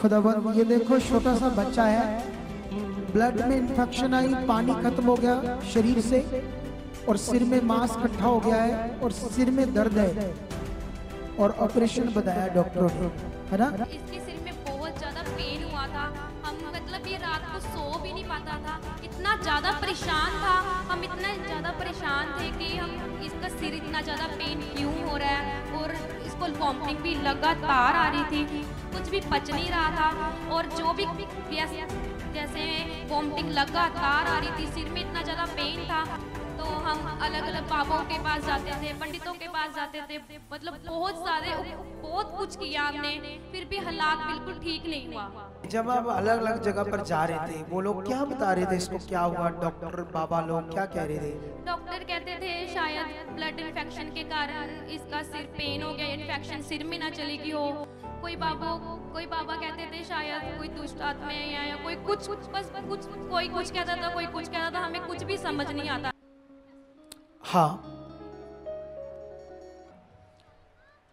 खुदाबंद, ये देखो छोटा सा बच्चा है, ब्लड में इंफेक्शन आई, पानी खत्म हो गया शरीर से और सिर में मांस इकट्ठा हो गया है और सिर में दर्द है और ऑपरेशन बताया डॉक्टरों ने, है ना। इसके सिर में बहुत ज्यादा पेन हुआ था। हम मतलब ये रात को सो भी नहीं पाता था, इतना ज्यादा परेशान था। हम इतना ज्यादा परेशान थे कि हम इसका सिर इतना ज्यादा पेन क्यों हो रहा है, और इसको वॉमिटिंग भी लगातार आ रही थी, कुछ भी पच नहीं रहा था। और जो भी जैसे वॉमिटिंग लगातार आ रही थी, सिर में इतना ज्यादा पेन था। तो हम अलग अलग बाबाओं के पास जाते थे, पंडितों के पास जाते थे, मतलब बहुत कुछ किया हमने, फिर भी हालात बिल्कुल ठीक नहीं हुआ। जब आप अलग अलग जगह पर जा रहे थे, वो लोग क्या बता रहे थे, इसको क्या हुआ, डॉक्टर बाबा लोग क्या कह रहे थे? डॉक्टर कहते थे शायद ब्लड इन्फेक्शन के कारण इसका सिर पेन हो गया, इन्फेक्शन सिर में ना चली गई हो। कोई बाबा कहते थे शायद कोई दुष्ट आत्मा है या कोई कुछ कोई कुछ कहता था, कोई कुछ कहता था, हमें कुछ भी समझ नहीं आता। हाँ,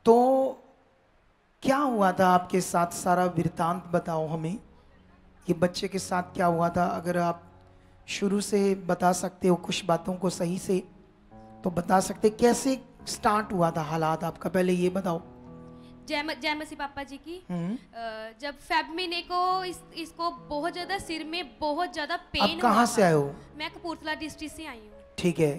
तो क्या हुआ था आपके साथ, सारा वृत्तांत बताओ हमें, ये बच्चे के साथ क्या हुआ था। अगर आप शुरू से बता सकते हो कुछ बातों को सही से तो बता सकते, कैसे स्टार्ट हुआ था हालात आपका, पहले ये बताओ। जय मसीह पापा जी की। जब फेब महीने को इसको बहुत ज्यादा सिर में बहुत ज्यादा पेन। आप कहाँ से आए हो? मैं कपूरथला डिस्ट्रिक्ट से आई हूँ। ठीक है,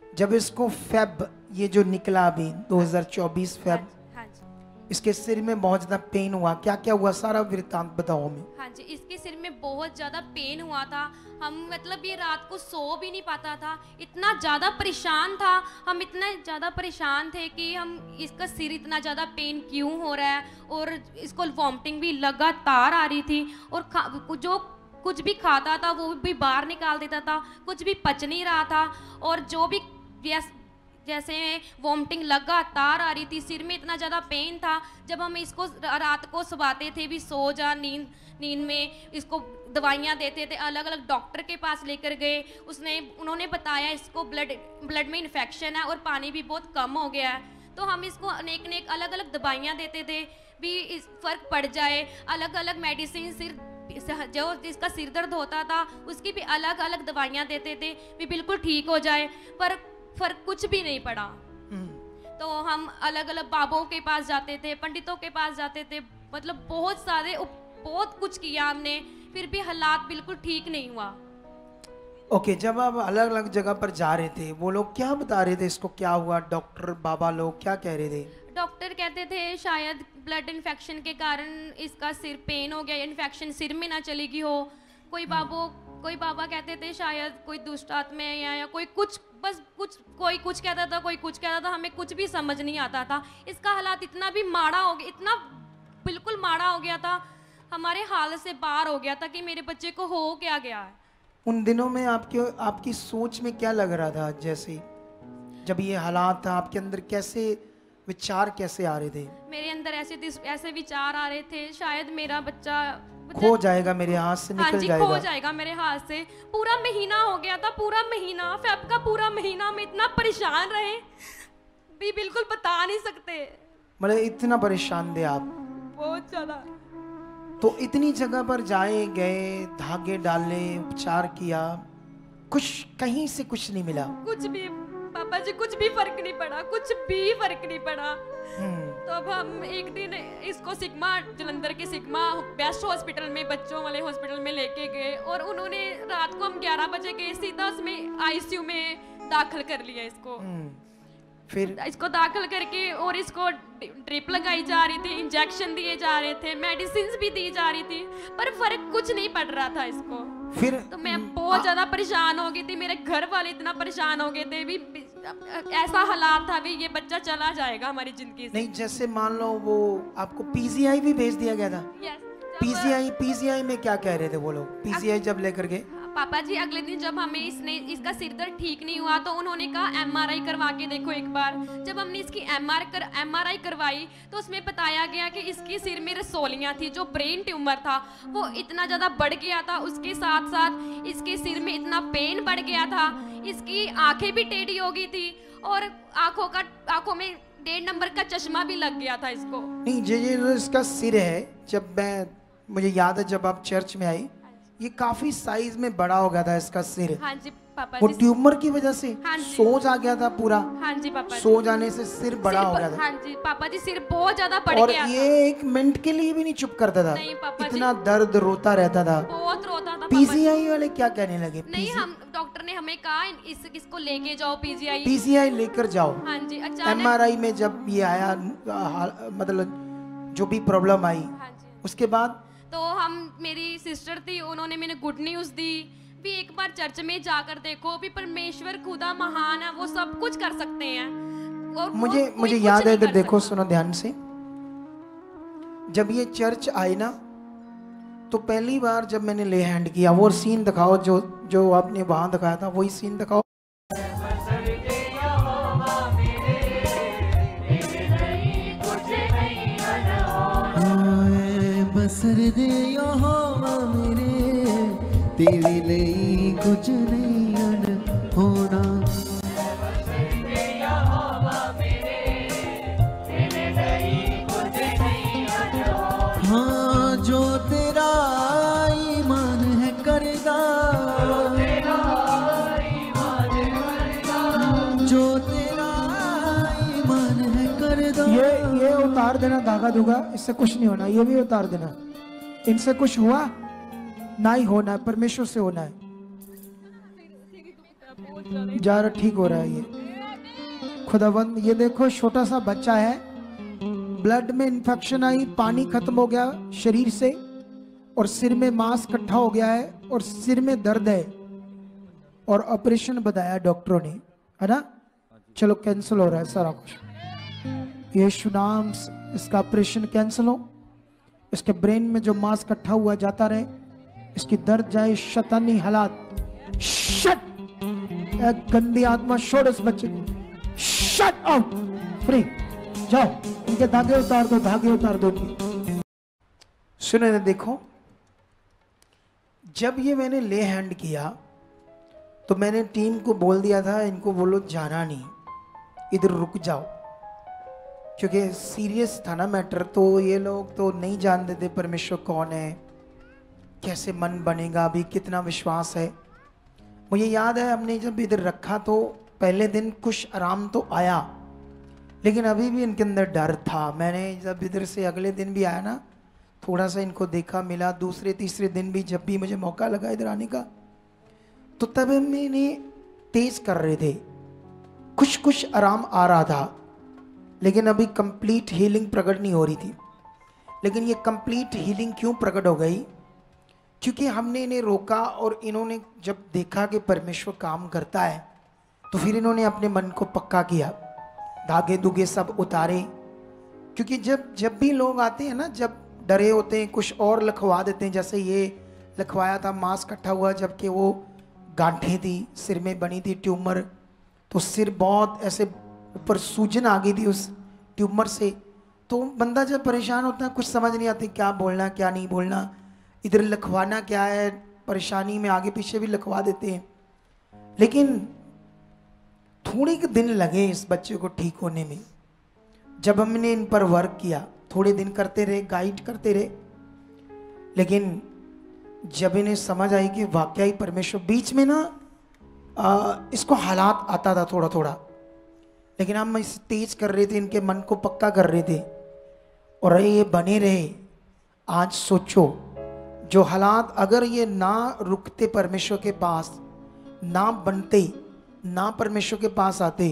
जब इसको फेब ये जो निकला अभी 2024 फेब, हाँ जी, इसके सिर में बहुत ज्यादा पेन हुआ, क्या क्या हुआ, सारा वृत्तांत बताओ हमें। हाँ जी, इसके सिर में बहुत ज्यादा पेन हुआ था। हम मतलब ये रात को सो भी नहीं पाता था, इतना ज्यादा परेशान था। हम इतना ज्यादा परेशान थे कि हम इसका सिर इतना ज्यादा पेन क्यों हो रहा है, और इसको वॉमिटिंग भी लगातार आ रही थी, और जो कुछ भी खाता था वो भी बाहर निकाल देता था, कुछ भी पच नहीं रहा था। और जो भी जैसे वॉमिटिंग लगातार आ रही थी, सिर में इतना ज़्यादा पेन था। जब हम इसको रात को सुलाते थे भी, सो जा, नींद में इसको दवाइयाँ देते थे, अलग अलग डॉक्टर के पास लेकर गए, उन्होंने बताया इसको ब्लड में इन्फेक्शन है और पानी भी बहुत कम हो गया है। तो हम इसको अनेक अलग अलग दवाइयाँ देते थे भी इस फ़र्क पड़ जाए, अलग अलग मेडिसिन, जो जिसका सिर दर्द होता था उसकी भी अलग अलग दवाइयाँ देते थे भी बिल्कुल ठीक हो जाए, पर फर्क कुछ भी नहीं पड़ा। तो हम अलग अलग बाबाओं के पास जाते थे, पंडितों के पास जाते थे, मतलब बहुत कुछ किया हमने, फिर भी हालात बिल्कुल ठीक नहीं हुआ। ओके, जब आप अलग अलग जगह पर जा रहे थे, वो लोग क्या बता रहे थे, इसको क्या हुआ, डॉक्टर बाबा लोग क्या कह रहे थे? डॉक्टर कहते थे शायद ब्लड इन्फेक्शन के कारण इसका सिर पेन हो गया, इन्फेक्शन सिर में ना चली गई हो। कोई बाबा कहते थे शायद कोई दुष्ट आत्मा है या कोई कुछ कोई कुछ कहता था, कोई कुछ कहता था, हमें कुछ भी समझ नहीं आता था। इसका हालात इतना भी माड़ा हो गया, इतना बिल्कुल माड़ा हो गया था, हमारे हाल से बाहर हो गया था कि मेरे बच्चे को हो क्या गया है। उन दिनों में आपकी सोच में क्या लग रहा था, जैसे जब ये हालात था आपके अंदर, कैसे विचार कैसे आ रहे थे? मेरे अंदर ऐसे विचार आ रहे थे, शायद मेरा बच्चा खो जाएगा, मेरे हाथ से निकल जाएगा। खो जाएगा मेरे हाथ से। पूरा महीना हो गया था, पूरा महीना, फेब का पूरा महीना में इतना परेशान रहे भी बिल्कुल बता नहीं सकते। मतलब इतना परेशान थे आप? बहुत ज्यादा। तो इतनी जगह पर जाए गए, धागे डाले, उपचार किया, कुछ कहीं से कुछ नहीं मिला? कुछ भी पापा जी, कुछ भी फर्क नहीं पड़ा, कुछ भी फर्क नहीं पड़ा। तो अब हम एक दिन इसको जलंधर के सिग्मा बेस्ट हॉस्पिटल में, बच्चों वाले हॉस्पिटल में लेके गए, और उन्होंने रात को हम 11 बजे गए, सीधा उसमें आईसीयू में दाखिल कर लिया इसको। फिर इसको दाखिल करके, और इसको ड्रिप लगाई जा रही थी, इंजेक्शन दिए जा रहे थे, मेडिसिन भी दी जा रही थी, पर फर्क कुछ नहीं पड़ रहा था इसको। फिर तो मैं बहुत ज्यादा परेशान हो गई थी, मेरे घर वाले इतना परेशान हो गए थे भी, ऐसा हालात था भी ये बच्चा चला जाएगा हमारी जिंदगी से। नहीं, जैसे मान लो वो आपको पीजीआई भी भेज दिया गया था। पीजीआई में क्या कह रहे थे वो लोग, पीजीआई जब लेकर गए? पापा जी, अगले दिन जब हमें इसका सिर दर्द ठीक नहीं हुआ तो उन्होंने कहा एमआरआई करवा के देखो एक बार। जब हमने इसकी एमआरआई करवाई तो उसमें बताया गया कि इसके सिर में रसौलियाँ थी, जो ब्रेन ट्यूमर था वो इतना ज़्यादा बढ़ गया था, उसके साथ साथ इसके सिर में इतना पेन बढ़ गया था, इसकी आंखें भी टेढ़ी हो गई थी, और आंखों में 1.5 नंबर का चश्मा भी लग गया था इसको। नहीं, ये इसका सिर है, जब मैं मुझे याद है जब आप चर्च में आई, ये काफी साइज में बड़ा हो गया था इसका सिर। हाँ जी पापा वो जी। ट्यूमर की वजह से हाँ जी। सोज आ गया था पूरा। हाँ जी पापा जी। सोज आने से सिर बड़ा हो गया था। हाँ जी पापा जी, सिर बहुत ज्यादा बढ़ और गया ये था। 1 मिनट के लिए भी नहीं चुप करता था। नहीं पापा जी। इतना दर्द, रोता रहता था। बहुत रोता था पापा जी। पीजीआई वाले क्या कहने लगे? नहीं, हम डॉक्टर ने हमें कहा इसको लेके जाओ पीजीआई। पीजीआई लेकर जाओ। हाँ जी। अचानक एमआरआई में जब ये आया, मतलब जो भी प्रॉब्लम आई, हाँ जी। उसके बाद तो हम, मेरी सिस्टर थी, उन्होंने मैंने गुड न्यूज़ दी भी एक बार चर्च में जाकर देखो भी परमेश्वर खुदा महान है, वो सब कुछ कर सकते हैं। और मुझे कोई याद कुछ है, नहीं इधर कर देखो, सकता। सुनो ध्यान से। जब ये चर्च आई ना, तो पहली बार जब मैंने ले हैंड किया, वो सीन दिखाओ जो आपने वहां दिखाया था, वही सीन दिखाओ। बसर दे यहोवा मेरे, तेरे लिए कुछ नहीं होना। हाँ, जो तेरा ईमान है करेगा, जो तेरा ईमान है करेगा। ये उतार देना, धागा दूंगा, इससे कुछ नहीं होना। ये भी उतार देना, इनसे कुछ हुआ ना ही होना है, परमेश्वर से होना है। जा रहा, ठीक हो रहा है ये। खुदावंद, ये देखो छोटा सा बच्चा है, ब्लड में इंफेक्शन आई, पानी खत्म हो गया शरीर से, और सिर में मांस इकट्ठा हो गया है, और सिर में दर्द है, और ऑपरेशन बताया डॉक्टरों ने, है ना? चलो कैंसिल हो रहा है सारा कुछ। यीशु नाम से इसका ऑपरेशन कैंसिल हो। इसके ब्रेन में जो मांस इकट्ठा हुआ जाता रहे, इसकी दर्द जाए, शैतानी हालात शट। एक गंदी आत्मा छोड़ इस बच्चे को, शट आउट, फ्री। जाओ, इनके धागे उतार दो, धागे उतार दो इनके। सुने, देखो, जब ये मैंने ले हैंड किया तो मैंने टीम को बोल दिया था, इनको बोलो जाना नहीं, इधर रुक जाओ, क्योंकि सीरियस था ना मैटर। तो ये लोग तो नहीं जानते थे परमेश्वर कौन है, कैसे मन बनेगा, अभी कितना विश्वास है। मुझे याद है हमने जब इधर रखा तो पहले दिन कुछ आराम तो आया, लेकिन अभी भी इनके अंदर डर था। मैंने जब इधर से अगले दिन भी आया ना, थोड़ा सा इनको देखा, मिला। दूसरे तीसरे दिन भी जब भी मुझे मौका लगा इधर आने का, तो तब मैंने तेज कर रहे थे, कुछ आराम आ रहा था, लेकिन अभी कंप्लीट हीलिंग प्रकट नहीं हो रही थी। लेकिन ये कंप्लीट हीलिंग क्यों प्रकट हो गई? क्योंकि हमने इन्हें रोका, और इन्होंने जब देखा कि परमेश्वर काम करता है, तो फिर इन्होंने अपने मन को पक्का किया, धागे दुगे सब उतारे। क्योंकि जब भी लोग आते हैं ना, जब डरे होते हैं, कुछ और लिखवा देते हैं। जैसे ये लिखवाया था, मांस इकट्ठा हुआ, जबकि वो गांठें थी, सिर में बनी थी ट्यूमर, तो सिर बहुत ऐसे ऊपर सूजन आ गई थी उस ट्यूमर से। तो बंदा जब परेशान होता है, कुछ समझ नहीं आती क्या बोलना क्या नहीं बोलना, इधर लिखवाना क्या है, परेशानी में आगे पीछे भी लिखवा देते हैं। लेकिन थोड़े के दिन लगे इस बच्चे को ठीक होने में। जब हमने इन पर वर्क किया, थोड़े दिन करते रहे, गाइड करते रहे, लेकिन जब इन्हें समझ आई कि वाकई परमेश्वर, बीच में ना इसको हालात आता था थोड़ा थोड़ा, लेकिन हम इसे तेज कर रहे थे, इनके मन को पक्का कर रहे थे, और ये बने रहे। आज सोचो, जो हालात अगर ये ना रुकते परमेश्वर के पास, ना बनते, ना परमेश्वर के पास आते,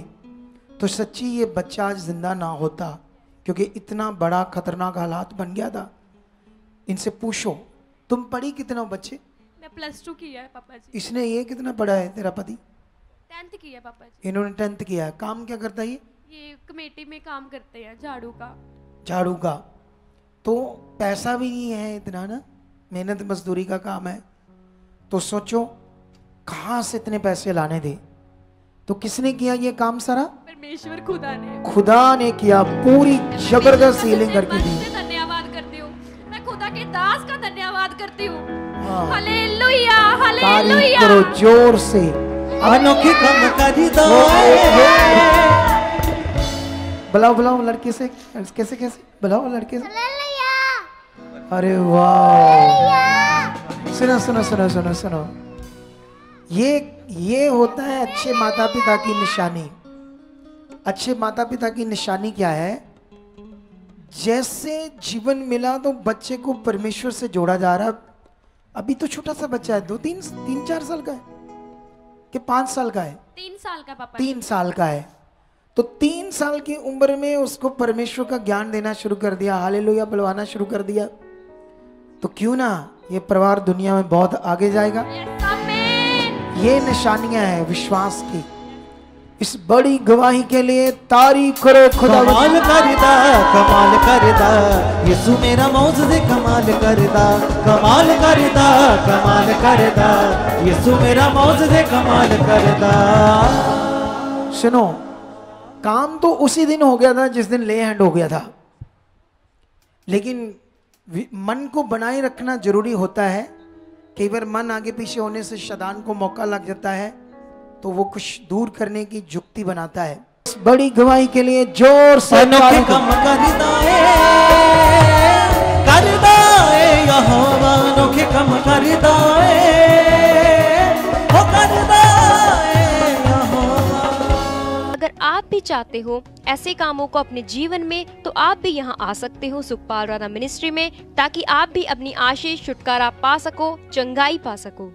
तो सच्ची ये बच्चा आज जिंदा ना होता, क्योंकि इतना बड़ा खतरनाक हालात बन गया था। इनसे पूछो, तुम पढ़ी कितना हो बच्चे? मैं +2 किया है पापा जी। इसने ये कितना पढ़ा है तेरा पति? 10th किया है पापा जी। इन्होंने 10th किया है। काम क्या करता है ये कमेटी में काम करते हैं, झाड़ू का। झाड़ू का। तो पैसा भी नहीं है इतना ना, मेहनत मजदूरी का काम है। तो सोचो कहाँ से इतने पैसे लाने थे। तो किसने किया ये काम सारा? परमेश्वर खुदा ने किया, पूरी जबरदस्त हीलिंग करके दी। धन्यवाद करती हूँ मैं, खुदा के दास का धन्यवाद करती हूँ। हाँ। हालेलुया, तारीफ हालेलुया। करो जोर से। अनोखी कम कर दो। बुलाओ बुलाओ लड़के से, कैसे कैसे बुलाओ लड़के से। अरे वाह, सुनो सुनो सुनो सुनो सुनो, ये होता है अच्छे माता पिता की निशानी। अच्छे माता पिता की निशानी क्या है? जैसे जीवन मिला तो बच्चे को परमेश्वर से जोड़ा जा रहा। अभी तो छोटा सा बच्चा है, 3-4 साल का है कि 5 साल का है? 3 साल का पापा। 3 साल का है। तो 3 साल की उम्र में उसको परमेश्वर का ज्ञान देना शुरू कर दिया, हालेलुया बुलवाना शुरू कर दिया, तो क्यों ना ये परिवार दुनिया में बहुत आगे जाएगा। ये निशानियां हैं विश्वास की। इस बड़ी गवाही के लिए तारीफ करो खुदा। कमाल करदा, कमाल करदा, यीशु मेरा मौजूद कमाल करदा, कमाल करदा, कमाल करदा, यीशु मेरा मौजूद कमाल करदा। सुनो, काम तो उसी दिन हो गया था जिस दिन ले हैंड हो गया था, लेकिन मन को बनाए रखना जरूरी होता है। कई बार मन आगे पीछे होने से शैतान को मौका लग जाता है, तो वो कुछ दूर करने की जुक्ति बनाता है। इस बड़ी गवाही के लिए जोर से अनोखे काम करदा है यहोवा, अनोखे काम करदा हो करदा है यहोवा। अगर आप भी चाहते हो ऐसे कामों को अपने जीवन में, तो आप भी यहाँ आ सकते हो सुखपाल राणा मिनिस्ट्री में, ताकि आप भी अपनी आशीष छुटकारा पा सको, चंगाई पा सको।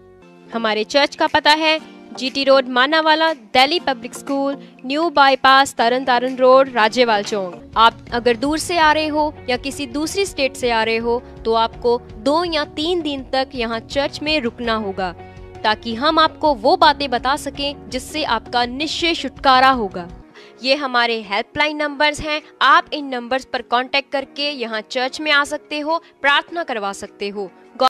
हमारे चर्च का पता है GT road Manawala, Delhi public school, new bypass, Tarn Taran road, Rajewal chowk. आप अगर दूर से आ रहे हो या किसी दूसरी स्टेट से आ रहे हो, तो आपको 2 या 3 दिन तक यहाँ चर्च में रुकना होगा, ताकि हम आपको वो बातें बता सकें जिससे आपका निश्चय छुटकारा होगा। ये हमारे हेल्पलाइन नंबर्स हैं। आप इन नंबर्स पर कांटेक्ट करके यहाँ चर्च में आ सकते हो, प्रार्थना करवा सकते हो।